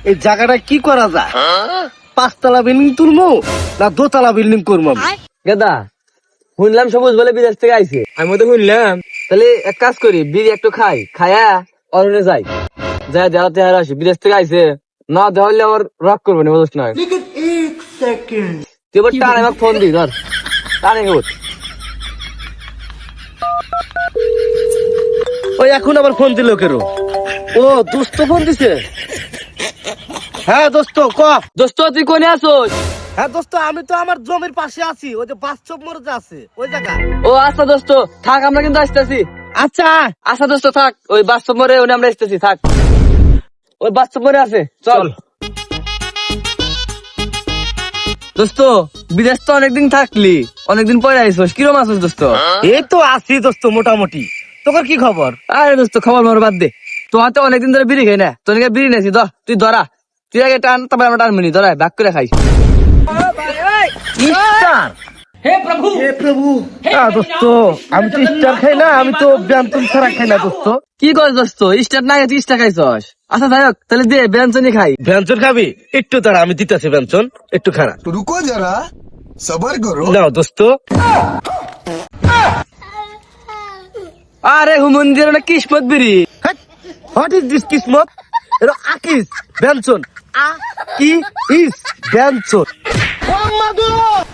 এই জায়গাটা কি করা যায়? 5 তলা বিল্ডিং তুলবো না 2 তলা বিল্ডিং করবো? গেদা শুনলাম সবুজ বলে বিদেশ থেকে আইছে, আমি তো শুনলাম। তাহলে এক কাজ করি, বিড়ি একটু খায়া অরণে যাই, যাই দেওয়াতে আর আসি। বিদেশ থেকে আইছে না, দেওয়ালে আবার রাগ করবো না, বুঝছ না? তুই এবার টান আমাকে ফোন দিই, ধর টানে কেবল। ওই এখন আবার ফোন দিল কেন? ও দোস্ত ফোন দিছে। হ্যাঁ দোস্ত ক। দোস্ত তুই কোনে আসোস? হ্যাঁ দোস্ত, আমি তো আমার জমির পাশে আছি, ওই যে বাস্তব মরে যে আছে ওই জায়গা। ও আচ্ছা দোস্ত থাক, আমরা কিন্তু আসতেছি। আচ্ছা আচ্ছা দোস্ত থাক, ওই বাস্তব মরে ওনে আমরা আসতেছি, থাক। ওই বাস্তব মরে আছে, চল। দোস্ত বিদেশ তো অনেকদিন থাকলি, অনেকদিন পরে আইসোস, কিরম আসোস দোস্ত? এই তো আছি দোস্ত মোটামুটি। তোর কি খবর? আরে দোস্ত খবর মর বাদ দে, তোমার তো অনেকদিন ধরে বিড়ি খাই না, তোর বিড়ি নেছি, তুই ধরা, তুই আগে টান, তারপরে আমরা টানবি, ধরা ভাগ করে খাই। স্টার, হে প্রভু। দোস্ত আমি তো স্টার খাই না, আমি তো ব্যঞ্জন ছাড়া খাই না দোস্ত। কি কর দোস্ত, স্টার না তুই স্টার খাইছস? আচ্ছা যাই হোক, তাহলে দে ব্যঞ্জনই খাই। ব্যঞ্জন খাবি? একটু দাঁড়া, আমি দিতেছি ব্যঞ্জন, একটু খারাপ। रुको जरा सबर करो। নাও দোস্ত। আরে হুমন্দির না কিসমত বিড়ি। হোয়াট ইজ দিস কিসমত? এটা আকিস ব্যঞ্জন, ইস ব্যঞ্জন।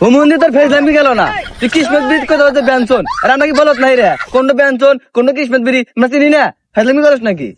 হুমন্দি তোর ফেস লাম্বি গেল না, তুই কিসমত বিড়ি কথা বলতে ব্যঞ্জন, আর আমরা কি বলত নাই রে? কোন ব্যঞ্জন কোন কিসমত বিড়ি আমরা চিনি না, ফেস লাম্বি গেলস নাকি?